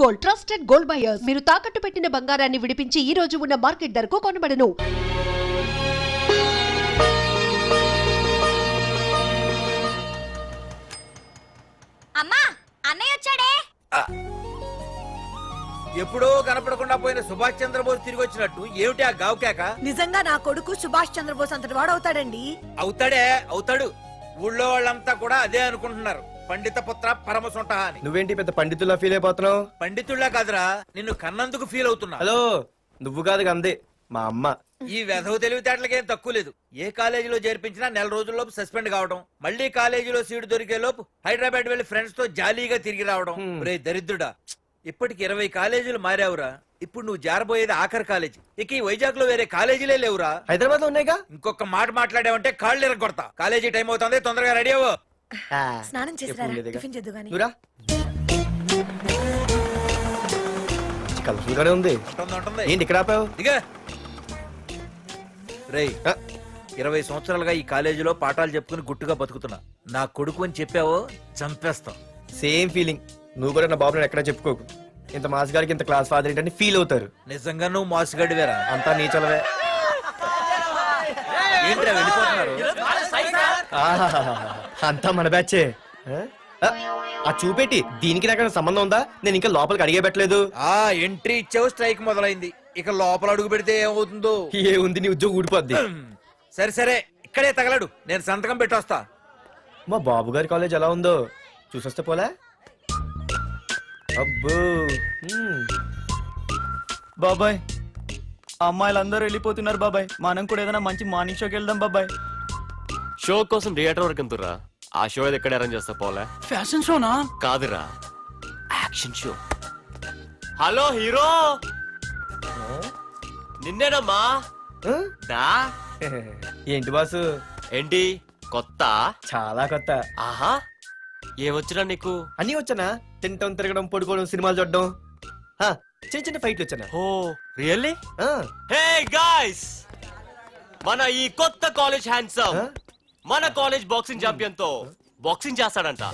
Gold, trusted gold buyers. మీరు తాకట్టు పెట్టిన బంగారాన్ని విడిపించి ఈ రోజు ఉన్న మార్కెట్ ధరకు కొనబడను. అమ్మా, అన్నయ్య వచ్చాడే. ఎప్పుడో కనపడకుండా పోయిన సుభాష్ చంద్రబోస్ తిరిగి వచ్చినట్టు ఏమిటి ఆ గావుకేక? నిజంగా నా కొడుకు సుభాష్ చంద్రబోస్ అంతటి వాడు అవుతాడండి. అవుతాడు. ఊళ్ళో వాళ్ళంతా కూడా అదే అనుకుంటున్నారు. పండిత పుత్ర పరమ సొంట అని. నువ్వేంటి పెద్ద పండితుల్లా ఫీల్ అయిపోతున్నావు? పండితుళ్ళ కాదురా, నిన్ను కన్నందుకు ఫీల్ అవుతున్నా. హలో, నువ్వు కాదు అందే మా అమ్మ. ఈ వెధవ తెలివితేటలకేం తక్కువ లేదు. ఏ కాలేజీలో చేర్పించినా నెల రోజుల్లోపు సస్పెండ్ కావడం, మళ్ళీ కాలేజీలో సీటు దొరికే లోపు హైదరాబాద్ వెళ్లి ఫ్రెండ్స్ తో జాలీగా తిరిగి రావడం. రే దరిద్రుడా, ఇప్పటికి 20 కాలేజీలు మారావురా. ఇప్పుడు నువ్వు జారబోయేది ఆఖరి కాలేజీ. ఇక ఈ వైజాగ్ లో వేరే కాలేజీలే లేవురా. హైదరాబాద్ లో ఉన్నాయిగా. ఇంకొక మాట మాట్లాడావంటే కాళ్ళు ఎరగొడతా. కాలేజీ టైం అవుతుంది, తొందరగా రెడీ అవ్వు. స్నానం చేసిరా, టిఫిన్ చేద్దు గాని. కలర్ఫుల్ గానే ఉంది. ఉంటుంది. ఏంటి ఇక్కడ ఆపావు? దిగా. రేయ్, 20 సంవత్సరాలుగా ఈ కాలేజీలో పాఠాలు చెప్పుకుని గుట్టుగా బతుకుతున్నా. నా కొడుకు అని చెప్పావో చంపేస్తాం. Same feeling. నువ్వు కూడా నా బాబు ఎక్కడా చెప్పుకోకు. ఇంత మాస్ గారికి ఇంత క్లాస్ ఫాదర్ ఏంటని ఫీల్ అవుతారు. నిజంగా నువ్వు మాసుగడివేరా? అంతా నీ చలవే. ఏంట్రా వెళ్ళిపోతున్నారు? అంతా మన బ్యాచే. ఆ చూపెట్టి దీనికి నాకు సంబంధం ఉందా? నేను ఇంకా లోపలికి అడిగే పెట్టలేదు. ఆ ఎంట్రీ ఇచ్చావు, స్ట్రైక్ మొదలైంది. ఇక లోపల అడుగు పెడితే ఏమవుతుందో. ఏ ఉంది, నీ ఉద్యోగం ఊడిపోద్ది. సరే ఇక్కడే తగలడు, నేను సంతకం పెట్టొస్తా. మా బాబు గారి కాలేజ్ ఎలా ఉందో చూసొస్తే పోలే. అబ్బో, బాబాయ్, అమ్మాయిలందరూ వెళ్ళిపోతున్నారు బాబాయ్. మనం కూడా ఏదైనా మంచి మార్నింగ్ షోకి వెళ్దాం బాబాయ్. షో కోసం థియేటర్ వరకు ఎంతురా? ఆ షో ఏది ఎక్కడ అరేంజ్ చేస్తా పోలే? ఫ్యాషన్ షోనా? కాదురా, యాక్షన్ షో. హలో హీరో, నిన్నేనమ్మా. ఆ? దా. ఏంటి బాసు? ఏంటి కొత్త? చాలా కొత్త. ఆహా, ఏమొచ్చినా నీకు? అన్నీ వచ్చానా? తింటం, తిరగడం, పడుకోవడం, సినిమాలు చూడడం. ఆ, చిన్న చిన్న ఫైట్లు వచ్చానా? ఓ రియల్లీ? ఆ, హే గాయ్స్, మన ఈ కొత్త కాలేజ్ హ్యాండ్సమ్ మన కాలేజ్ బాక్సింగ్ ఛాంపియన్ తో బాక్సింగ్ చేస్తాడంట.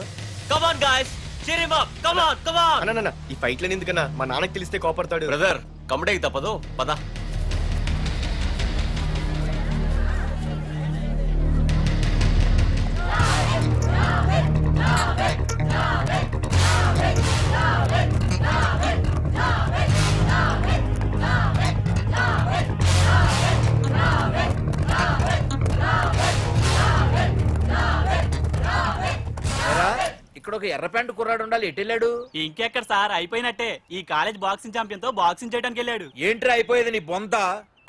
Come on guys, cheer him up. కమాన్. అన్న ఈ ఫైట్లని ఎందుకన్నా? మా నాన్నకి తెలిస్తే కోపడతాడు. బ్రదర్, కమడేకి తప్పదు, పద. ఇక్కడ ఒక ఎర్ర ప్యాంటు కుర్రాడు ఉండాలి. ఎటు వెళ్ళాడు? ఇంకెక్కడ సార్, అయిపోయినట్టే. ఈ కాలేజ్ బాక్సింగ్ ఛాంపియన్ తో బాక్సింగ్ చేయడానికి వెళ్ళాడు. ఏంట్రా అయిపోయేది నీ బొంత?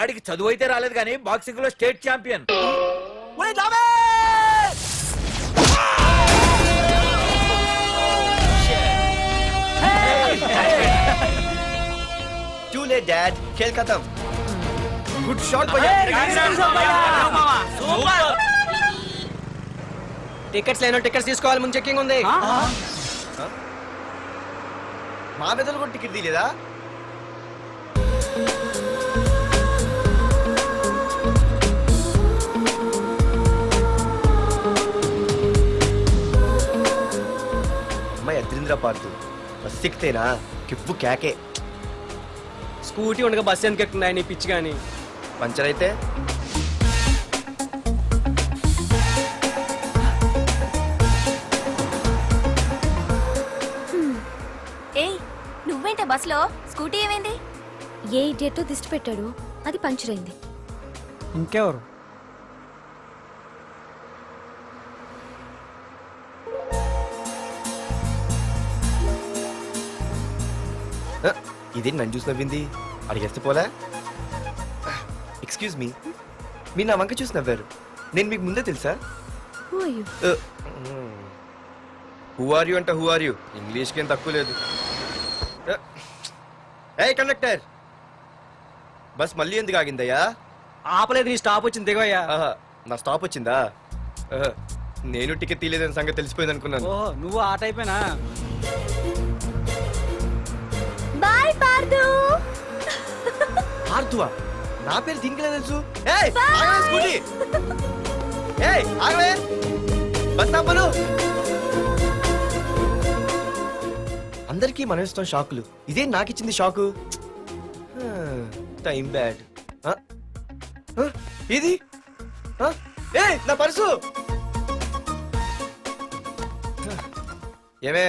అడిగి చదువు అయితే రాలేదు కానీ బాక్సింగ్ లో state champion. Too late, Dad. खेल खत्म. Good shot, भैया. టికెట్స్ లేనో టికెట్స్ తీసుకోవాలి, ముందు చెక్కింగ్ ఉంది. మా పెద్దలు కూడా టికెట్ తీయలేదా? అమ్మాయి అద్రింద్ర పార్తు బస్ ఎక్కితేనా కిప్పు కేకే. స్కూటీ ఉండగా బస్సు ఎందుకు ఎక్కుతున్నాయి నీ పిచ్చి గాని? పంచర్ అయితే ఏయ్, నువ్వేంటే బస్సులో? స్కూటీ ఏమైంది? ఏ ఇడియట్తో దిష్టి పెట్టాడు, అది పంచర్ అయింది. ఇంకెవరు? ఇదే నన్ను చూసి నవ్వింది. అడిగేస్తే పోలే. ఎక్స్క్యూజ్ మీ, మీరు నా వంక చూసి నవ్వారు. నేను మీకు ముందే తెలుసా? హూ ఆర్ యూ అంటే హూ ఆర్ యూ, ఇంగ్లీష్కి ఏం తక్కువ లేదు. ఏ కండక్టర్, బస్ మళ్ళీ ఎందుకు ఆగిందయ్యా? ఆపలేదు, నీ స్టాప్ వచ్చింది, దిగోయ్యా. ఆహా, నా స్టాప్ వచ్చిందా? నేను టికెట్ తీయలేదని సంగతి తెలిసిపోయింది అనుకున్నాను. ఓహో, నువ్వు ఆ టైపేనా? బాయ్ పార్దు. ఆర్తువా? నా పేరు దీనికి తెలుసు. ఏయ్, ఆగవే స్కూటీ. ఏయ్, ఆగవే. బస్ ఆపను. అందరికీ మనం ఇస్తాం షాకులు, ఇదే నాకు ఇచ్చింది షాకు. Time bad. ఇది ఏ నా పర్సు. ఏమే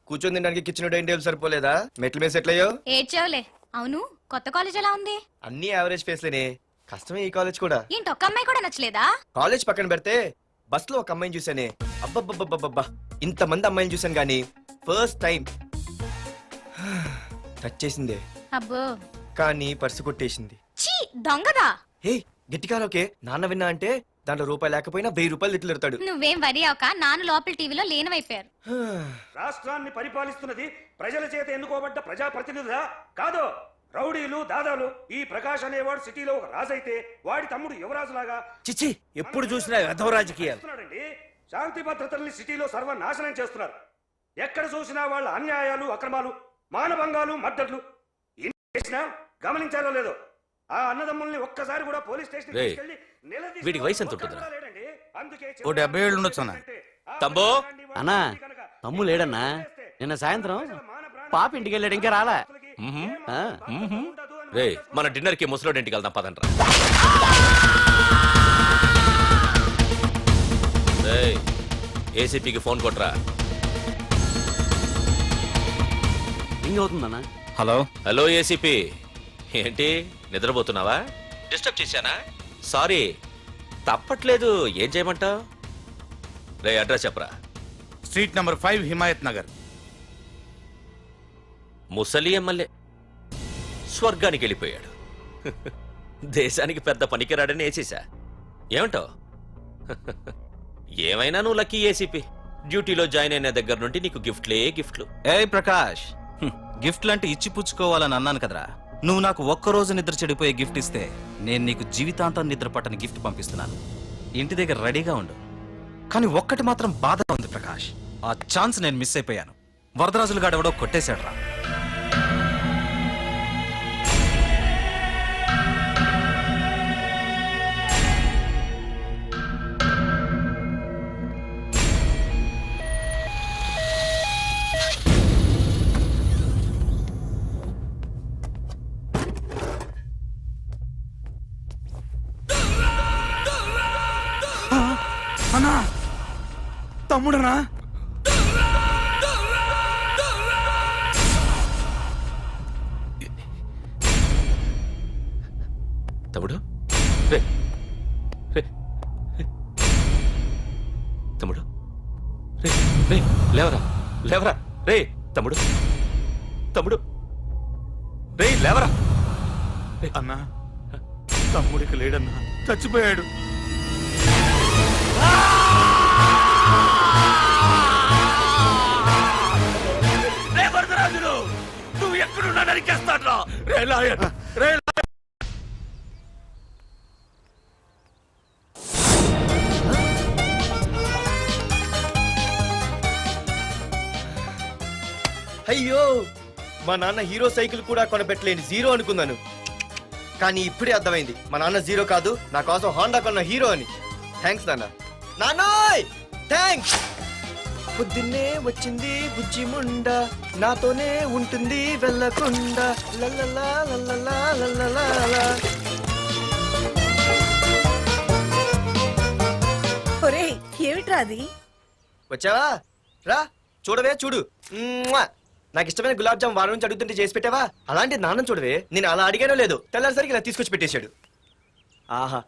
కూర్చొని తినడానికి కిచెన్ డైనింగ్ టేబుల్ సరిపోలేదా? మెట్ల మీద సెట్ అయ్యో. ఏడ్చావులే. అవును, కొత్త కాలేజ్ ఎలా ఉంది? అన్ని యావరేజ్ ఫేస్లేనే, కష్టమే ఈ కాలేజ్ కూడా. ఏంటి, ఒక్క అమ్మాయి కూడా నచ్చలేదా? కాలేజ్ పక్కన పెడితే బస్ లో ఒక అమ్మాయిని చూసానే, అబ్బబ్బబ్బబ్బబ్బా ఇంతమంది అమ్మాయిని చూసాను గానీ ఫస్ట్ టైం టచ్ చేసిందే, అబ్బో, కానీ పర్సు కొట్టేసింది. చీ దొంగదా. హే గట్టిగా ఓకే, నాన్న విన్నా అంటే దాంట్లో రూపాయి లేకపోయినా 1000 రూపాయలు తిట్లు. నువ్వేం వరి అవక, నాన్న లోపల టీవీలో లేనవైపోయారు. రాష్ట్రాన్ని పరిపాలిస్తున్నది ప్రజల చేత ఎన్నుకోబడ్డ ప్రజాప్రతినిధులా కాదు, రౌడీలు దాదాలు. ఈ ప్రకాష్ అనేవాడు సిటీలో ఒక రాజైతే వాడి తమ్ముడు యువరాజులాగా చిచ్చి ఎప్పుడు చూసినా వెధవ రాజకీయాలు. చేస్తున్నాడండి. శాంతి భద్రతల్ని సిటీలో సర్వనాశనం చేస్తున్నారు. ఎక్కడ చూసినా వాళ్ళ అన్యాయాలు, అక్రమాలు, మానభంగాలు, మద్దతులు. ఇన్ని చేసినా గమనించారో లేదో, ఆ అన్నదమ్ముల్ని ఒక్కసారి కూడా పోలీస్ స్టేషన్ రేయ్, తీసుకెళ్లి నిలదీసిన వీడికి వయసు ఎంత ఒక్కడు ఉంటుందిరా? కూడా లేడండి. అందుకే ఓ 70 ఏళ్ళు ఉండొచ్చు అన్న. తమ్ముడు? అన్నా, తమ్ము లేడన్నా. నిన్న సాయంత్రం పాప ఇంటికి వెళ్ళాడు, ఇంకా రాలా. ఆ, రే, మన డిన్నర్ కి ముసలోడి ఇంటికి వెళ్దాం పదండ్రా. రేయ్, ఏసీపీకి ఫోన్ కొట్రా. రింగ్ అవుతుందన్నా. హలో హలో ఏసీపీ, ఏంటి నిద్రపోతున్నావా? డిస్టర్బ్ చేశానా? సారీ, తప్పట్లేదు. ఏం చేయమంటావు? రే అడ్రస్ చెప్పరా. Street number 5 Himayat Nagar. ముసలి ఎమ్మెల్యే స్వర్గానికి వెళ్ళిపోయాడు. దేశానికి పెద్ద పనికిరాడని వేసేసా. ఏమంటావు? ఏమైనా నువ్వు లక్కీ ఏసీపీ. డ్యూటీలో జాయిన్ అయిన దగ్గర నుండి నీకు గిఫ్ట్లు. ఏ ప్రకాష్, గిఫ్ట్ లాంటి ఇచ్చి పుచ్చుకోవాలని అన్నాను కదరా. నువ్వు నాకు ఒక్కరోజు నిద్ర చెడిపోయే గిఫ్ట్ ఇస్తే నేను నీకు జీవితాంతం నిద్ర పట్టని గిఫ్ట్ పంపిస్తున్నాను. ఇంటి దగ్గర రెడీగా ఉండు. కానీ ఒక్కటి మాత్రం బాధగా ఉంది ప్రకాష్, ఆ ఛాన్స్ నేను మిస్ అయిపోయాను. వరదరాజులు గాడెవడో కొట్టేశాడు రా. అన్నా తమ్ముడనా? తమ్ముడు రే రే తమ్ముడు రే రే లేవరా లేవరా రే తమ్ముడు రే లేవరా. అన్నా తమ్ముడికి లేడన్నా, చచ్చిపోయాడు. రే వరదరాజులు, నువ్వు ఎక్కడున్నా నరికేస్తాడ్రా. రే లాయర్, రే అయ్యో, మా నాన్న హీరో సైకిల్ కూడా కొనబెట్టలేని జీరో అనుకున్నాను. కానీ ఇప్పుడే అర్థమైంది, మా నాన్న జీరో కాదు, నా కోసం హాండా కొన్న హీరో అని. థ్యాంక్స్ నాన్న. నాన్నోయ్ థ్యాంక్స్. పొద్దున్నే వచ్చింది బుజ్జి ముండ, నాతోనే ఉంటుంది వెళ్ళకుండా. లల్లలా లల్లలా లల్లలా. ఒరేయ్, ఏమిట్రా అది? వచ్చావా? రా చూడవే, చూడు. మ్మ్వా! నాకు ఇష్టమైన గులాబ్ జామ్ వారం నుంచి అడుగుతుంటే చేసి పెట్టావా? అలాంటి నాన్న చూడవే, నేను అలా అడిగానో లేదు, తెల్లారిసరికి ఇలా తీసుకొచ్చి పెట్టేశాడు. ఆహా,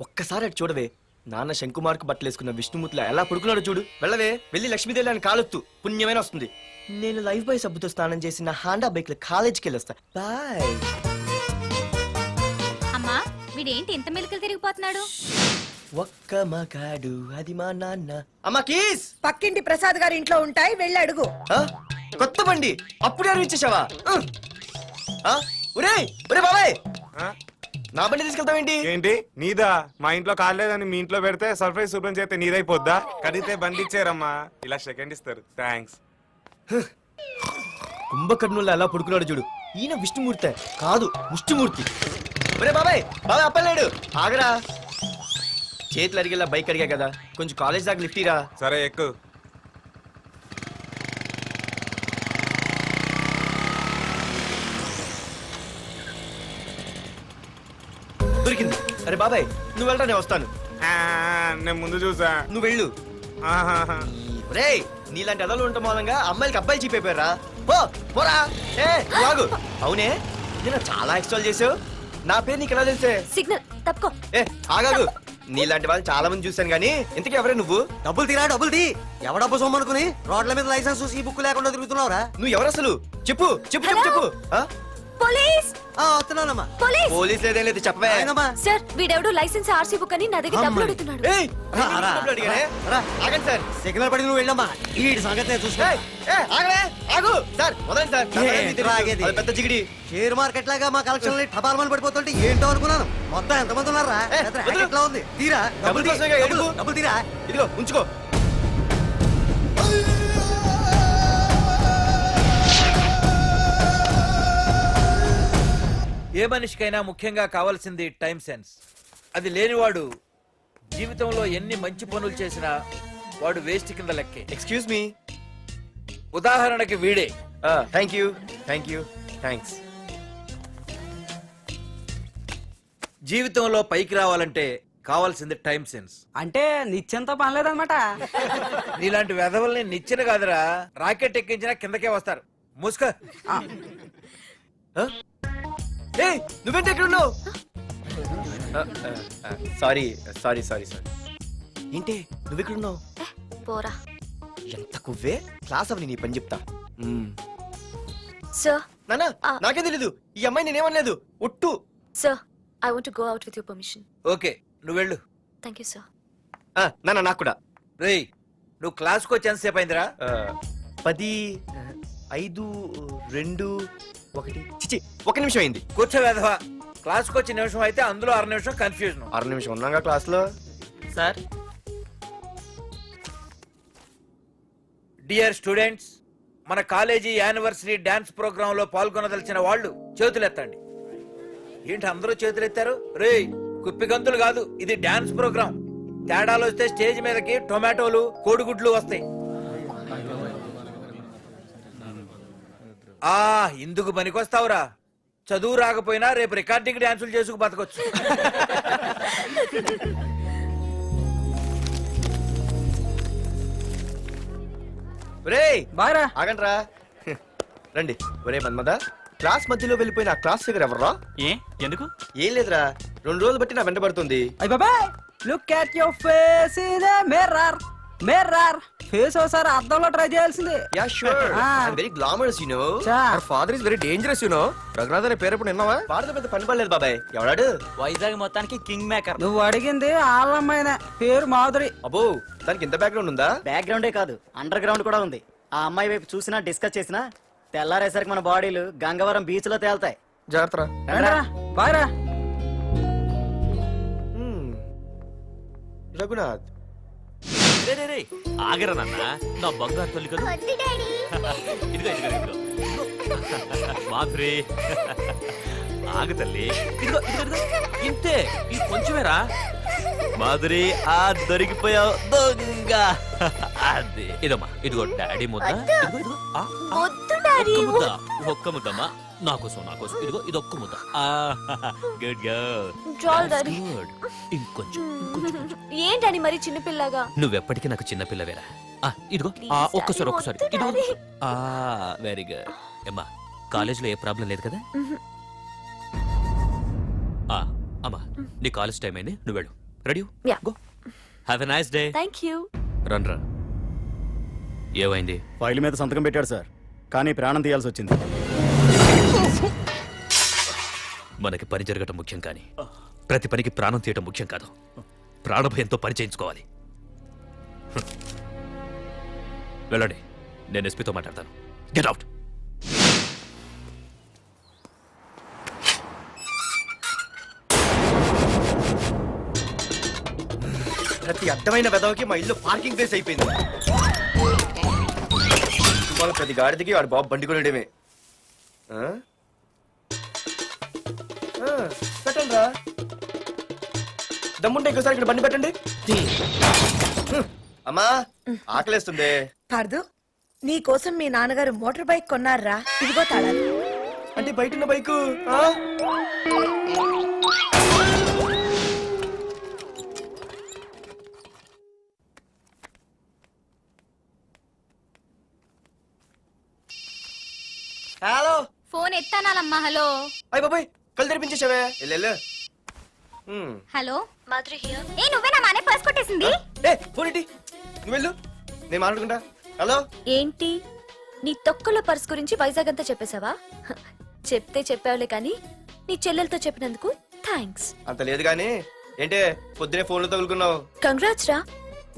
ఒక్కసారి అటు చూడవే, నాన్న శంకుమార్కు బట్టలు వేసుకున్న విష్ణుమూర్తిలా ఎలా పడుకున్నాడు చూడు. వెళ్ళవే, వెళ్ళి లక్ష్మీదేవి అని కాలొత్తు, పుణ్యమైన వస్తుంది. నేను లైఫ్ బాయ్ సబ్బుతో స్నానం చేసి నా హాండా బైక్ లో కాలేజీకి వెళ్ళొస్తా. బాయ్. అమ్మా, వీడేంటి ఇంత మెలికలు తిరిగిపోతున్నాడు? ఒక్క మగాడు అది మా నాన్న. అమ్మా కీస్. పక్కింటి ప్రసాద్ గారి ఇంట్లో ఉంటాయి, వెళ్ళి అడుగు. ఆ? కొత్త బండి అప్పుడే అనిపించేశావా? ఒరే బాబాయ్, నా బండి తీసుకెళ్తావేంటి? ఏంటి నీదా? మా ఇంట్లో కాలేదని మీ ఇంట్లో పెడితే సర్ప్రైజ్ శుభ్రం చేస్తే నీదైపోద్దా? కడిగితే బండి ఇచ్చారమ్మా, ఇలా సెకండ్ ఇస్తారు. థ్యాంక్స్. కుంభకర్ణుల్లో ఎలా పడుకున్నాడు చూడు. ఈయన విష్ణుమూర్తి కాదు, ముష్టిమూర్తి. ఒరే బాబాయ్, బాబాయ్ అప్పలేడు, ఆగరా. చేతులు అడిగేలా బైక్ అడిగా కదా, కొంచెం కాలేజ్ దాకా లిఫ్ట్ ఇరా. సరే ఎక్కు. దొరికింది. అరే బాబాయ్ నువ్వు వెళ్ళరా, నేను వస్తాను. ఆ, నేను ముందు చూసా. నువ్వు వెళ్ళు. ఆహాహా. రే నీలాంటి అదలు ఉండటం మూలంగా అమ్మాయిలకి అబ్బాయిలు చీపైపోయారా? పో పోరా. ఏ నువ్వు ఆగు. అవునే నేను చాలా ఎక్స్ట్రాల్ చేసావు. నా పేరు నీకు ఎలా తెలిసే? సిగ్నల్ తప్పుకో. ఏ ఆగాగు. నీలాంటి వాళ్ళు చాలా మంది చూశాను గానీ ఇంతకీ ఎవరే నువ్వు? డబ్బులు తీరా డబ్బులు తీ. ఎవడ డబ్బు సొమ్మనుకుని రోడ్ల మీద లైసెన్స్ చూసి ఈ బుక్ లేకుండా తిరుగుతున్నావురా? నువ్వు ఎవరు అసలు? చెప్పు చెప్పు చెప్పు చెప్పు. ఆ? పోలీస్ వస్తున్నానమ్మా. పోలీస్. పోలీస్ లేదేం లేదు చెప్పవే. ఆయనమ్మా. సార్ వీడెవడు లైసెన్స్ ఆర్సీ బుక్ అని నా దగ్గర డబ్బులు అడుగుతున్నాడు. ఏయ్, డబ్బులు అడిగానే? ఆగండి సార్. సిగ్నల్ పడి నువ్వు వెళ్ళమ్మా. ఈ సంగతి చూసుకో. ఏయ్, ఏయ్, ఆగలే, ఆగు. సార్ వదండి సార్. నా పేరు మీకు తెలీదు. ఆగేది. అది పెద్ద జిగిడి. షేర్ మార్కెట్ లాగా మా కలెక్షన్ టపాల్మని పడిపోతుంటే ఏంటో అనుకున్నాను. మొత్తం ఎంతమంది ఉన్నారా? ఏ, వదిలు. ఎట్లా ఉంది? తీరా డబ్బుల కోసమేగా ఏడుపు. డబ్బులు తీరా. ఇదిగో ఉంచుకో. ఏ మనిషికైనా ముఖ్యంగా కావాల్సింది టైం సెన్స్. అది లేనివాడు జీవితంలో ఎన్ని మంచి పనులు చేసినా వాడు వేస్ట్ కింద లెక్కే. Excuse me. ఉదాహరణకి వీడే. Thank you thank you thanks. జీవితంలో పైకి రావాలంటే కావాల్సింది టైం సెన్స్. అంటే నిత్యంతో పనిలేదన్నమాట. నీలాంటి వెధవల్ని నిచ్చెన కాదురా, రాకెట్ ఎక్కించినా కిందకే వస్తారు. మూసుకో. ఏయ్ నువ్వేంటి ఎక్కడ ఉన్నావు? Sorry sorry sorry sorry. ఏంటి నువ్వు ఇక్కడ ఉన్నావు? పోరా. ఎంత కువ్వే. క్లాస్ అవని నీ పని చెప్తా. సార్ నానా నాకేం తెలీదు. ఈ అమ్మాయి నేనేమనలేదు. ఒట్టు. Sir I want to go out with your permission. Okay నువ్వు వెళ్ళు. Thank you sir. నానా నాకు కూడా. రేయ్ నువ్వు క్లాస్కి వచ్చి ఎంతసేపు అయిందిరా? 10, 5, 2, 1 చిచి 1 నిమిషం అయింది. కూర్చో వెధవా. క్లాస్కి వచ్చి నిమిషం అయితే అందులో 6 నిమిషం కన్ఫ్యూజన్. 6 నిమిషం ఉన్నాగా క్లాస్ లో. సార్ డియర్ స్టూడెంట్స్, మన కాలేజీ యానివర్సరీ డాన్స్ ప్రోగ్రామ్ లో పాల్గొనదలిచిన వాళ్ళు చేతులెత్తండి. ఏంటి అందరూ చేతులెత్తారు? రేయ్ కుప్పి గంతులు కాదు, ఇది డాన్స్ ప్రోగ్రామ్. తేడాలు వస్తే స్టేజ్ మీదకి టొమాటోలు కోడిగుడ్లు వస్తాయి. ఇందుకు పనికొస్తావురా. చదువు రాకపోయినా రేపు రికార్డింగ్ డాన్సులు చేసుకు బతకొచ్చు. రేయ్ బాగా ఆగండ్రా. రండి. ఒరే మన్మద, క్లాస్ మధ్యలో వెళ్ళిపోయిన ఆ క్లాస్ ఫిగర్ ఎవర్రా? ఏ ఎందుకు? ఏం లేదురా, 2 రోజులు బట్టి నా వెంట పడుతుంది. అయ్య బాబాయ్ look at your face in a mirror. Mirror face ఒకసారి అద్దంలో ట్రై చేయాల్సింది. Yeah sure. I am very glamorous you know. Our father is very dangerous you know. Raghunath అనే పేరు ఎప్పుడు విన్నావా? వాడితో పెద్ద పని పడలేదు బాబాయ్. ఎవడాడు? వైజాగ్ మొత్తానికి కింగ్ మేకర్. నువ్వు అడిగింది ఆళ్ళమ్మాయిన పేరు మాధురి. అబ్బో దానికి ఇంత బ్యాక్గ్రౌండ్ ఉందా? బ్యాక్గ్రౌండే కాదు అండర్ గ్రౌండ్ కూడా ఉంది. ఆ అమ్మాయి వైపు చూసినా డిస్కస్ చేసినా తెల్లారేసరికి మన బాడీలు గంగవరం బీచ్ లో తేల్తాయి. జాగ్రత్త. బాగా రఘునాథ్ రే రే రే ఆగరా నాన్న, నా బంగారు తల్లి కదా. ఇదిగో ఇదిగో ఇదిగో మాధురి, ఆగు తల్లి. ఇదిగో ఇదిగో ఇదిగో ఇంతే, ఇది కొంచెమేరా. మాధురి దొరికిపోయావు దొంగ. అది ఇదమ్మా, ఇదిగో డాడీ ముద్ద. ఇదిగో ఇదిగో ఒక్క ముద్ద, ఒక్క ముద్దమ్మా నా కోసం నా కోసం. ఇదిగో ఇది ఒక్క ముద్ద. Good girl. గుడ్. ఇంకొంచెం ఏంటని మరి చిన్నపిల్లగా? నువ్వెప్పటికీ నాకు చిన్న పిల్లవేరా. ఇదిగో ఒక్కసారి ఒక్కసారి. ఇదిగో వెరీ గుడ్. అమ్మా కాలేజీలో ఏ ప్రాబ్లం లేదు కదా? అమ్మా నీ కాలేజ్ టైం అయింది, నువ్వు వెళ్ళు. Ready go. Have a nice day. Thank you. Run రా. ఏమైంది? ఫైల్ మీద సంతకం పెట్టాడు సార్, కానీ ప్రాణం తీయాల్సి వచ్చింది. మనకి పని జరగటం ముఖ్యం, కానీ ప్రతి పనికి ప్రాణం తీయటం ముఖ్యం కాదు. ప్రాణభయంతో పని చేయించుకోవాలి. వెళ్ళండి, నేను ఎస్పీతో మాట్లాడతాను. Get out. ప్రతి అడ్డమైన వెదవకి మా ఇల్లు పార్కింగ్ ప్లేస్ అయిపోయింది. వాళ్ళ ప్రతి గాడిదకి వాడు బాబు బండి కొనడమే. పెట్టండి రా, దమ్ముంటే ఇంకోసారి ఇక్కడ బండి పెట్టండి. అమ్మా ఆకలేస్తుంది. పార్దు నీ కోసం మీ నాన్నగారు మోటార్ బైక్ కొన్నారా? ఇదిగో తాళాలు. అంటే బయట ఉన్న బైకు హలో ఫోన్ ఎత్తానాలమ్మా. హలో అయ్య బాబాయ్ కళ్ళు తెరిపించేసావే వెళ్ళు హలో మాధురి హియర్. ఏ నువ్వేనా మానే పర్స్ కొట్టేసింది? ఏ ఫోన్ ఏంటి నువ్వు వెళ్ళు నేను మాట్లాడుకుంటా. హలో ఏంటి నీ తొక్కల పర్స్ గురించి వైజాగ్ అంతా చెప్పేశావా? చెప్తే చెప్పావులే కానీ నీ చెల్లెలతో చెప్పినందుకు థ్యాంక్స్. అంత లేదు కానీ ఏంటే పొద్దునే ఫోన్లో తగులుకున్నావు. కంగ్రాట్స్ రా.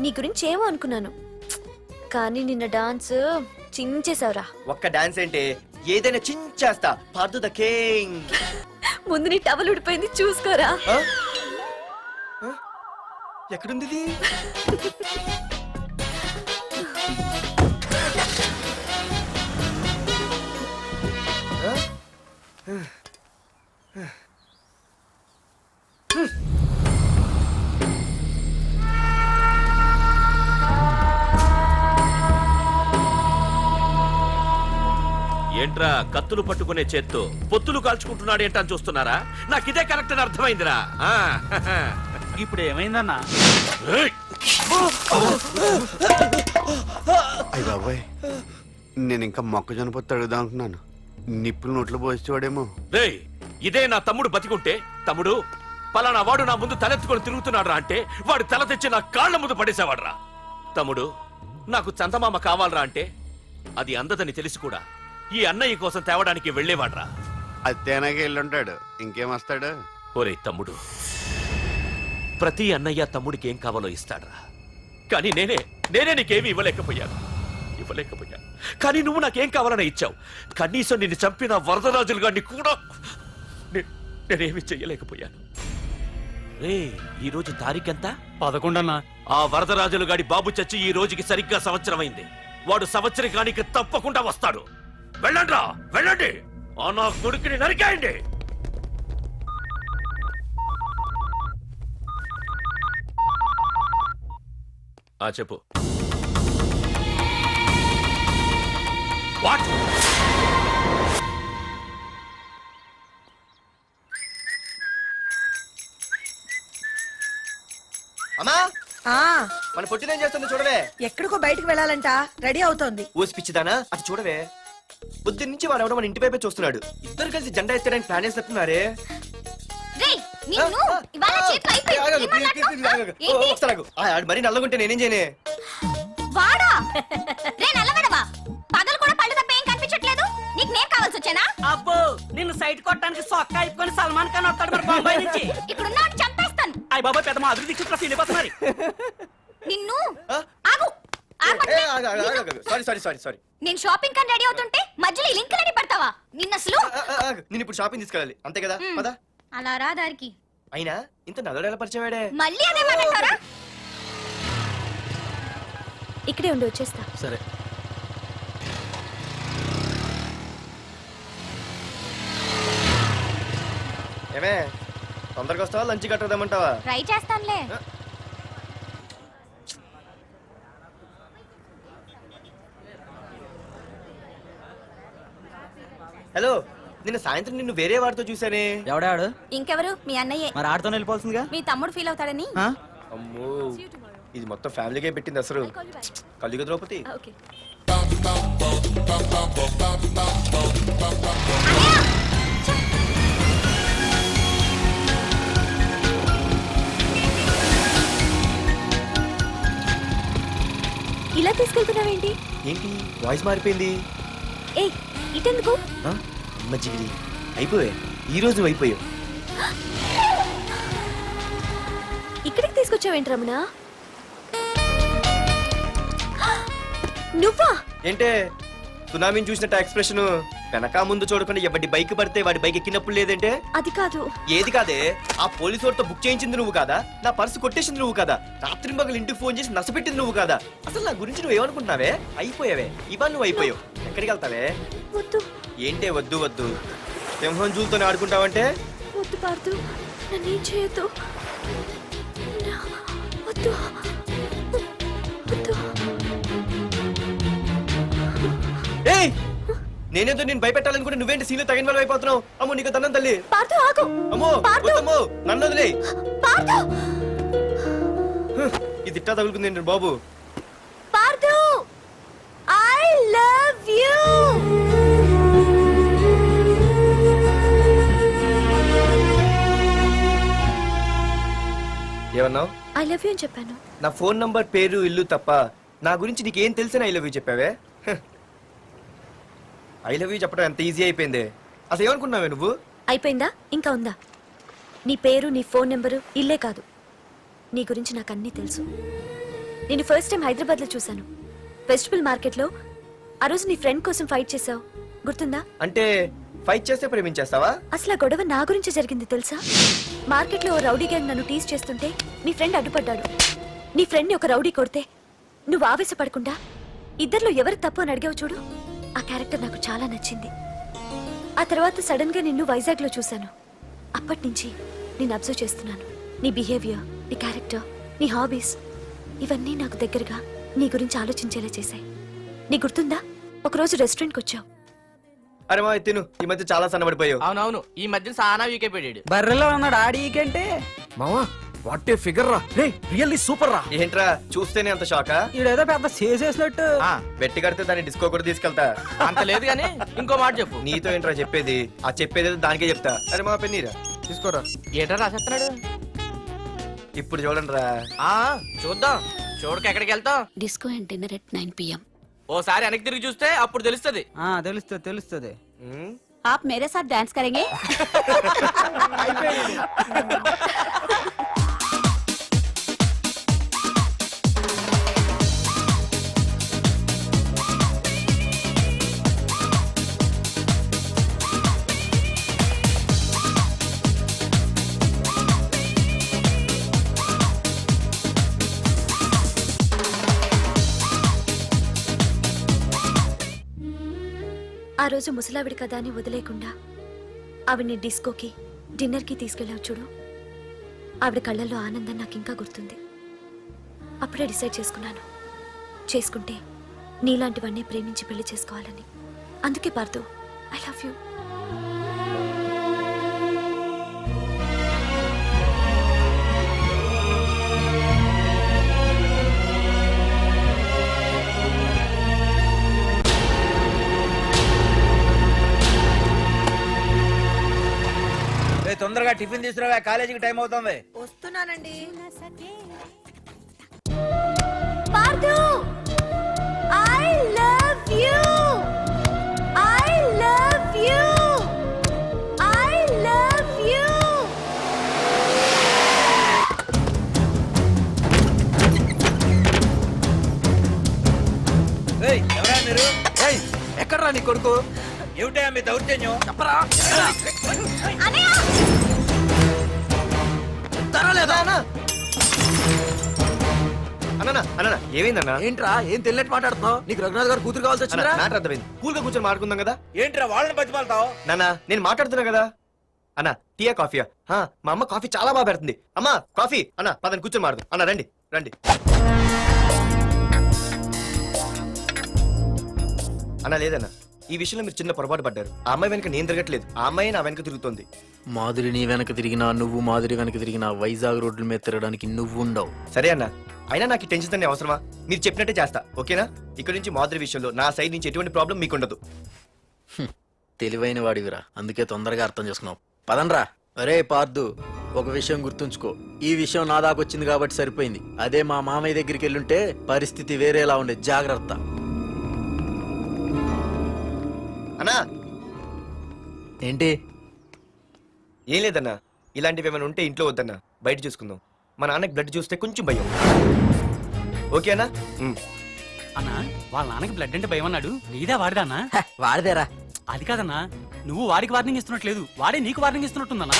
నీ గురించి ఏమో అనుకున్నాను కానీ నిన్న డాన్స్ చించేశావురా. ఒక్క డాన్స్ ఏంటి ఏదైనా చించేస్తా. Pardhu the king. ముందు నీ టవల్ ఉడిపోయింది చూసుకోరా. ఎక్కడుంది ఇది? ఏంట్రా కత్తులు పట్టుకునే చేత్తో పొత్తులు కాల్చుకుంటున్నాడు ఏంటని చూస్తున్నారా? నాకు ఇదే కరెక్ట్ అని అర్థమైందిరా. ఇప్పుడు ఏమైందన్నా? ఏయ్! అయ్య బాబాయ్ నేను ఇంకా మొక్కజొన్న పొత్తు అడుగుదాం అనుకున్నాను. నిప్పులు నోట్లో పోసేవాడేమో. రేయ్, ఇదే నా తమ్ముడు బతికుంటే, తమ్ముడు పలానా వాడు నా ముందు తలెత్తుకొని తిరుగుతున్నాడురా అంటే వాడు తల తెచ్చి నా కాళ్ళ ముందు పడేసేవాడ్రా. తమ్ముడు నాకు చందమామ కావాలరా అంటే అది అందదని తెలిసి కూడా ఈ అన్నయ్య కోసం తేవడానికి వెళ్లేవాడ్రా. అత్తేనాకి వెళ్ళుంటాడు ఇంకేమొస్తాడు. ఒరే తమ్ముడు, ప్రతి అన్నయ్య తమ్ముడికి ఏం కావాలో ఇస్తాడ్రా. కానీ నేనే నీకేమీ ఇవ్వలేకపోయాను. కానీ నువ్వు నాకేం కావాలని ఇచ్చావు. కనీసం నిన్ను చంపిన వరదరాజులు గారిని కూడా నేనేమి చెయ్యలేకపోయాను. రే, ఈ రోజు తారీఖెంత? 11 అన్నా. ఆ వరదరాజులు గాడి బాబు చచ్చి ఈ రోజుకి సరిగ్గా సంవత్సరం అయింది. వాడు సంవత్సరానికి తప్పకుండా వస్తాడు. వెళ్ళండ్రా, వెళ్ళండి. ఆ నా కొడుకుని నరికేయండి. చెప్పు. వాట్? అమ్మా ఆ మన పొట్టినేం చేస్తుంది చూడవే. ఎక్కడికో బయటకు వెళ్ళాలంట రెడీ అవుతోంది. ఊసి పిచ్చిదానా అటు చూడవే. బుద్ధి నుంచి వాడు ఎవడో మన ఇంటి వైపే చూస్తున్నాడు. ఇద్దరు కలిసి జెండా ఎత్తడానికి ప్లాన్ వేస్తున్నారు. రేయ్, నిన్ను ఇవాళ చేతులు అయిపోయి. ఏం మాట్లాడుతున్నావ్? ఏంటి? మరి నల్లగుంటే నేనేం చేయనే? వాడా? రే నల్లవడవా, పగలు కూడా పళ్ళు తప్ప ఏం కనిపించట్లేదు. నీకు నేను కావాల్సి వచ్చానా? అబ్బో నిన్ను సైట్ కొట్టడానికి సొక్క అయిపోయి సల్మాన్ ఖాన్ వస్తాడు మరి బొంబాయి నుంచి. ఇప్పుడు నాటి చంపేస్తాను. అయ్య బాబాయ్ పెద్ద మాధురి దీక్షితులు ఫీల్ అయిపోతున్నారు. నిన్ను ఆగు. సారీ. నేను షాపింగ్ కని రెడీ అవుతుంటే మధ్యలో ఈ లింక్ రెడీ పెడతావా? నిన్న అసలు నేను ఇప్పుడు షాపింగ్ తీసుకెళ్ళాలి అంతే కదా. పద. అలా రా దారికి. అయినా ఇంత నల్లడు ఎలా పరిచయం వాడే? మళ్ళీ అదే మాట్లాడతారా? ఇక్కడే ఉండి వచ్చేస్తా. సరే. ఏమే తొందరగా వస్తావా లంచ్ కట్టదామంటావా? ట్రై చేస్తానులే. హలో, నిన్న సాయంత్రం నిన్ను వేరే వాడితో చూసానే. ఎవడాడు? ఇంకెవరు? మీ అన్నయ్యే. మరి ఆడుతో వెళ్ళిపోవాల్సిందిగా. మీ తమ్ముడు ఫీల్ అవుతాడని. అమ్మో, ఇది మొత్తం ఫ్యామిలీకే పెట్టింది అసలు. కలియుగ ద్రౌపది. ఓకే. ఇలా తీసుకెళ్తున్నావేంటి? ఏంటి వాయిస్ మారిపోయింది? ఏ ఇటెందుకు? అమ్మ జిగిరి అయిపోయా. ఈ రోజు నువ్వు అయిపోయావు. ఇక్కడికి తీసుకొచ్చావేంటి రమణ? నువ్వా? ఏంటే సునామీని చూసినట్టు ఎక్స్ప్రెషన్. వెనక ముందు చూడకుండా ఎవడి బైక్ పడితే వాడి బైక్ ఎక్కినప్పుడు లేదంటే? అది కాదు. ఏది కాదే? ఆ పోలీసు వాడితో బుక్ చేయించింది నువ్వు కాదా? నా పర్సు కొట్టేసింది నువ్వు కాదా? రాత్రి మగలు ఇంటికి ఫోన్ చేసి నసపెట్టింది నువ్వు కాదా? అసలు నా గురించి నువ్వు ఏమనుకుంటున్నావే? అయిపోయావే. ఇవాళ నువ్వు అయిపోయావు. ఎక్కడికి వెళ్తావే? వద్దు. ఏంటే వద్దు వద్దు? సింహం జూలతో ఆడుకుంటావంటే? వద్దు పార్దు, నన్నేం చేయొద్దు. వద్దు వద్దు. ఏయ్, నేనేదో నేను భయపెట్టాలనుకుంటే నువ్వేంటి సీన్లో తగిన వాళ్ళు అయిపోతున్నావు? అమ్మో నీకు దండం తల్లి. పార్దు ఆగు. అమ్మో వద్దమ్మో, నన్ను వదిలే. పార్దు, ఇది ఇట్టా తగులుకుంది ఏంటి బాబు? పార్దు, I love you. I love you అని చెప్పాను. నా ఫోన్ నంబర్, పేరు, ఇల్లు తప్ప నా గురించి నీకేం తెలిసిన ఐ లవ్ యూ చెప్పావే? ఐ లవ్ యూ చెప్పడం ఎంత ఈజీ అయిపోయింది. అసలు ఏమనుకున్నావే నువ్వు? అయిపోయిందా? ఇంకా ఉందా? నీ పేరు, నీ ఫోన్ నెంబరు, ఇల్లే కాదు, నీ గురించి నాకు అన్నీ తెలుసు. నేను ఫస్ట్ టైం హైదరాబాద్లో చూశాను, వెజిటబుల్ మార్కెట్లో. ఆ రోజు నీ ఫ్రెండ్ కోసం ఫైట్ చేసావు, గుర్తుందా? అంటే ఫైట్ చేస్తే ప్రేమించేస్తావా? అసలు ఆ గొడవ నా గురించి జరిగింది తెలుసా? మార్కెట్లో ఓ రౌడీ గ్యాంగ్ నన్ను టీజ్ చేస్తుంటే నీ ఫ్రెండ్ అడ్డుపడ్డాడు. నీ ఫ్రెండ్ని ఒక రౌడీ కొడితే నువ్వు ఆవేశపడకుండా ఇద్దరిలో ఎవరు తప్పు అని అడిగావు చూడు, ఆ క్యారెక్టర్ నాకు చాలా నచ్చింది. ఆ తర్వాత సడన్ గా నిన్ను వైజాగ్లో చూశాను. అప్పటి నుంచి నేను అబ్జర్వ్ చేస్తున్నాను. నీ బిహేవియర్, నీ క్యారెక్టర్, నీ హాబీస్, ఇవన్నీ నాకు దగ్గరగా నీ గురించి ఆలోచించేలా చేశాయి. నీ గుర్తుందా, ఒకరోజు రెస్టారెంట్కి వచ్చావు. అరే మా తిను, ఈ మధ్య చాలా సన్నబడిపోయావు. అవునవును, ఈ మధ్య సానా వీకే పెట్టాడు. బర్రెలో ఉన్నాడు ఆడికంటే. మావా వాట్ ఏ ఫిగర్ రా, రే రియల్లీ సూపర్ రా. ఏంట్రా చూస్తేనే అంత షాకా? ఈడేదో పెద్ద చేసేసినట్టు. బెట్టి కడితే దాన్ని డిస్కో కూడా తీసుకెళ్తా. అంత లేదు గానీ ఇంకో మాట చెప్పు. నీతో ఏంట్రా చెప్పేది? ఆ చెప్పేది దానికే చెప్తా. అరే మా పెన్నీరా తీసుకోరా. ఏంట్రా రాసేస్తున్నాడు? ఇప్పుడు చూడండి రా. చూద్దాం, చూడక ఎక్కడికి వెళ్తాం? Disco and dinner at 9 PM. ఓసారి వెనక్కి తిరిగి చూస్తే అప్పుడు తెలుస్తది. తెలుస్తుంది తెలుస్తుంది. आप मेरे साथ डांस करेंगे? ఆ రోజు ముసలావిడి కదా అని వదిలేకుండా ఆవిడ్ని డిస్కోకి, డిన్నర్కి తీసుకెళ్ళావు చూడు, ఆవిడ కళ్ళల్లో ఆనందం నాకు ఇంకా గుర్తుంది. అప్పుడే డిసైడ్ చేసుకుంటే నీలాంటివన్నీ ప్రేమించి పెళ్లి చేసుకోవాలని. అందుకే పార్థు, ఐ లవ్ యూ. తొందరగా టిఫిన్ తీసుకురావా, కాలేజీకి టైం అవుతుంది. వస్తున్నానండి. Partha, I love you, I love you, I love you. ఎవరా మీరు? ఎక్కడ్రా నీ కొడుకు? ఏమిటా మీ దౌర్జన్యం? చెప్పరా. అన్న ఏమైందన్నా? ఏంట్రా ఏం తెలియట్ మాట్లాడుతున్నావు? నీకు రఘునాథ్ గారు కూతురు కావాల్సి వచ్చిందా? మ్యాటర్ అర్థమైంది. కూల్ గా కూర్చొని మాట్లాడుకుందాం కదా. ఏంట్రా వాళ్ళని బతిమాలతావు? నాన్న నేను మాట్లాడుతున్నా కదా. అన్న టీయా కాఫీయా? మా అమ్మ కాఫీ చాలా బాగా పెడుతుంది. అమ్మా కాఫీ. అన్న పదని కూర్చొని మాడదు. అన్న రండి రండి. అన్న లేదన్న, ఈ విషయంలో మీరు చిన్న పొరపాటు పడ్డారు. ఆ అమ్మాయి వెనక నేను తిరగట్లేదు, ఆ అమ్మాయి నా వెనక తిరుగుతోంది. మాధురి నీ వెనక తిరిగినా, నువ్వు మాధురి వెనక తిరిగినా వైజాగ్ రోడ్ల మీద తిరగడానికి నువ్వు ఉండవు. సరే అన్న, అయినా నాకు ఈ టెన్షన్ అనే అవసరమా? మీరు చెప్పినట్టే చేస్తా, ఓకేనా? ఇక్కడ నుంచి మాధురి విషయంలో నా సైడ్ నుంచి ఎటువంటి ప్రాబ్లం మీకు ఉండదు. తెలివైన వాడివిరా, అందుకే తొందరగా అర్థం చేసుకున్నావు. పదండ్రా. అరే పార్థు, ఒక విషయం గుర్తుంచుకో, ఈ విషయం నా దాకొచ్చింది కాబట్టి సరిపోయింది. అదే మా మామయ్య దగ్గరికి వెళ్ళుంటే పరిస్థితి వేరేలా ఉండేది. జాగ్రత్త. అన్నా ఏంటి? ఏం లేదన్నా, ఇలాంటివి ఏమైనా ఉంటే ఇంట్లో వద్దన్నా, బయట చూసుకుందాం. మా నాన్నకి బ్లడ్ చూస్తే కొంచెం భయం. ఓకేనా? అన్నా, వాళ్ళ నాన్నకి బ్లడ్ అంటే భయం అన్నాడు. నీదా వాడిదానా? వాడిదేరా. అది కాదన్నా, నువ్వు వాడికి వార్నింగ్ ఇస్తున్నట్లేదు, వాడే నీకు వార్నింగ్ ఇస్తున్నట్టుందన్నా.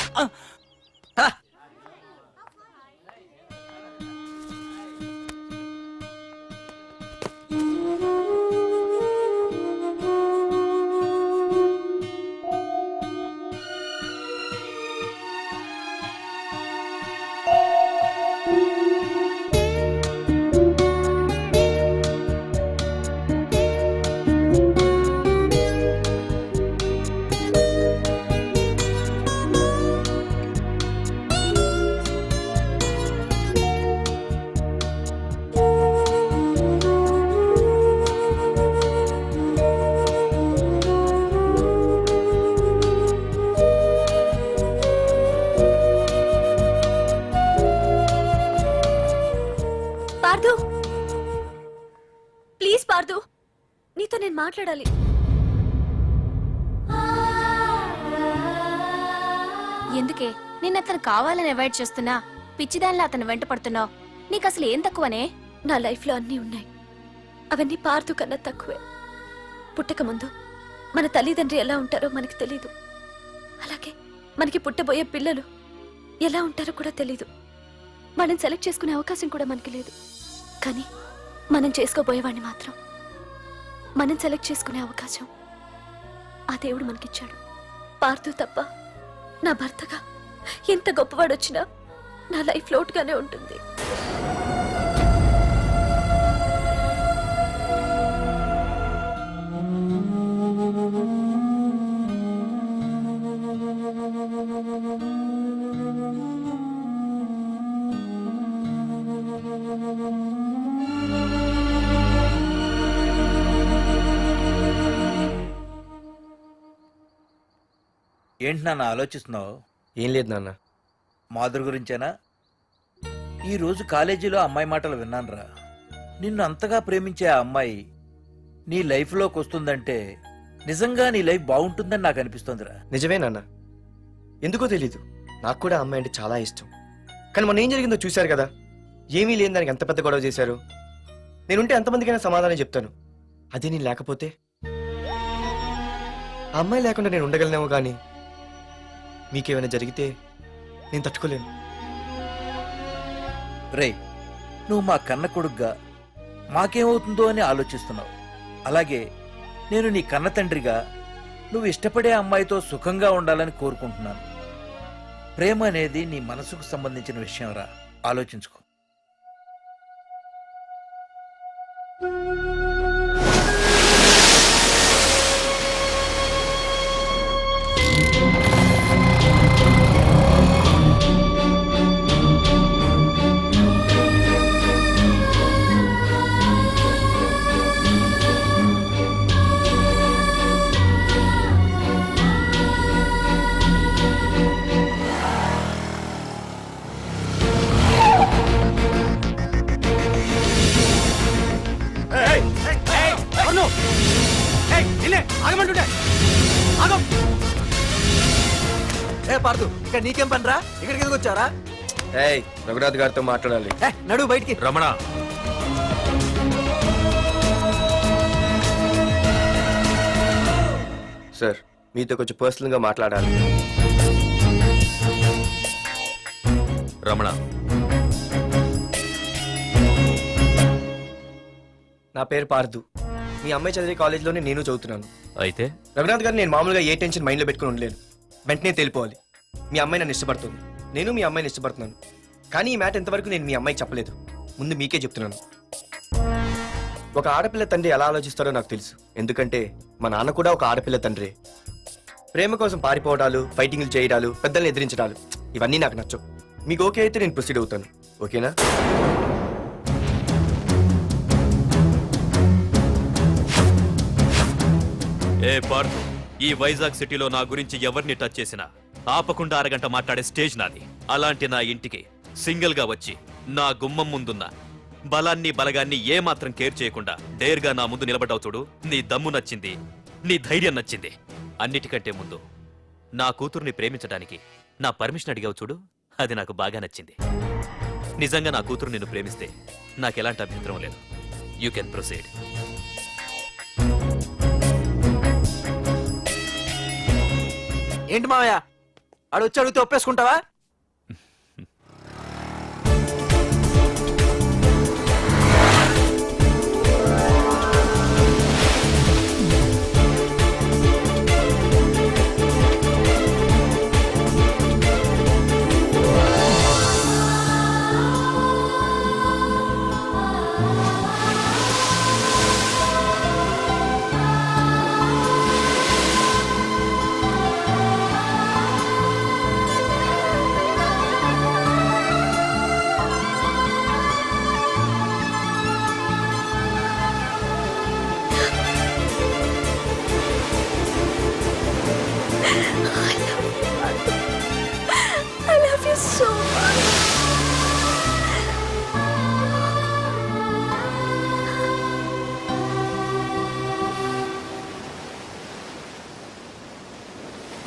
మాట్లాడాలి. ఎందుకే నిన్న అతను కావాలని అవాయిడ్ చేస్తున్నా పిచ్చిదానిలో అతను వెంట పడుతున్నావు? నీకు అసలు ఏం తక్కువనే? నా లైఫ్లో అన్నీ ఉన్నాయి. అవన్నీ పార్దు కన్నా తక్కువే. పుట్టక ముందు మన తల్లిదండ్రి ఎలా ఉంటారో మనకి తెలీదు. అలాగే మనకి పుట్టబోయే పిల్లలు ఎలా ఉంటారో కూడా తెలీదు. వాళ్ళని సెలెక్ట్ చేసుకునే అవకాశం కూడా మనకి లేదు. కానీ మనం చేసుకోబోయేవాడిని మాత్రం మనం సెలెక్ట్ చేసుకునే అవకాశం ఆ దేవుడు మనకిచ్చాడు. పార్దు తప్ప నా భర్తగా ఎంత గొప్పవాడొచ్చినా నా లైఫ్ లోటుగానే ఉంటుంది. ఏంటి నాన్న ఆలోచిస్తున్నావు? ఏం లేదు నాన్న. మాధురి గురించేనా? ఈ రోజు కాలేజీలో అమ్మాయి మాటలు విన్నానురా. నిన్ను అంతగా ప్రేమించే ఆ అమ్మాయి నీ లైఫ్లోకి వస్తుందంటే నిజంగా నీ లైఫ్ బాగుంటుందని నాకు అనిపిస్తోందిరా. నిజమే నాన్న. ఎందుకో తెలీదు, నాకు కూడా అమ్మాయి అంటే చాలా ఇష్టం. కానీ మొన్న ఏం జరిగిందో చూశారు కదా. ఏమీ లేని దానికి ఎంత పెద్ద గొడవ చేశారు. నేనుంటే ఎంతమందికైనా సమాధానం చెప్తాను. అదే నేను లేకపోతే ఆ అమ్మాయి లేకుండా నేను ఉండగలనేమో. కానీ మీకేమైనా జరిగితే నేను తట్టుకోలేను. రేయ్, నువ్వు మా కన్న కొడుగ్గా మాకేమవుతుందో అని ఆలోచిస్తున్నావు. అలాగే నేను నీ కన్న తండ్రిగా నువ్వు ఇష్టపడే అమ్మాయితో సుఖంగా ఉండాలని కోరుకుంటున్నాను. ప్రేమ అనేది నీ మనసుకు సంబంధించిన విషయం రా, ఆలోచించుకో. ఏ పార్దు, ఇక్కడ నీకేం పనిరా? ఇక్కడికి ఎందుకు వచ్చారా? ఏయ్, రఘునాథ్ గారితో మాట్లాడాలి. నడు బయటికి. రమణ, సార్, మీతో కొంచెం పర్సనల్ గా మాట్లాడాలి. రమణ, నా పేరు పార్దు. మీ అమ్మాయి చదివే కాలేజీలోనే నేను చదువుతున్నాను. అయితే రఘునాథ్ గారు, నేను మామూలుగా ఏ టెన్షన్ మైండ్లో పెట్టుకుని ఉండలేను. వెంటనే తెలిపోవాలి. మీ అమ్మాయి నన్ను ఇష్టపడుతుంది, నేను మీ అమ్మాయిని ఇష్టపడుతున్నాను. కానీ ఈ మ్యాటర్ ఎంతవరకు నేను మీ అమ్మాయికి చెప్పలేదు. ముందు మీకే చెప్తున్నాను. ఒక ఆడపిల్ల తండ్రి ఎలా ఆలోచిస్తారో నాకు తెలుసు. ఎందుకంటే మా నాన్న కూడా ఒక ఆడపిల్ల తండ్రి. ప్రేమ కోసం పారిపోవడాలు, ఫైటింగ్లు చేయడాలు, పెద్దల్ని ఎదిరించడాలు, ఇవన్నీ నాకు నచ్చవు. మీకు ఓకే అయితే నేను ప్రొసీడ్ అవుతాను. ఓకేనా? ఏ పార్థు, ఈ వైజాగ్ సిటీలో నా గురించి ఎవరిని టచ్ చేసినా ఆపకుండా అరగంట మాట్లాడే స్టేజ్ నాది. అలాంటి నా ఇంటికి సింగిల్ గా వచ్చి నా గుమ్మం ముందున్న బలాన్ని బలగాన్ని ఏమాత్రం కేర్ చేయకుండా డేర్గా నా ముందు నిలబడ్డావు చూడు. నీ దమ్ము నచ్చింది, నీ ధైర్యం నచ్చింది. అన్నిటికంటే ముందు నా కూతుర్ని ప్రేమించడానికి నా పర్మిషన్ అడిగావు చూడు, అది నాకు బాగా నచ్చింది. నిజంగా నా కూతురు నిన్ను ప్రేమిస్తే నాకెలాంటి అభ్యంతరం లేదు. You can proceed. ఏంటి మావయ్య, ఆడు వచ్చి అడిగితే ఒప్పేసుకుంటావా?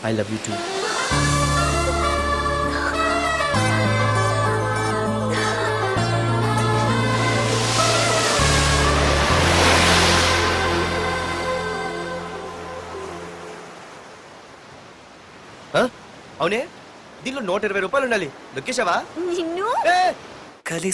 I love you too. అవునే దీనిలో 120 రూపాయలు ఉండాలి. నొక్కేశావా? నిన్ను కలిసి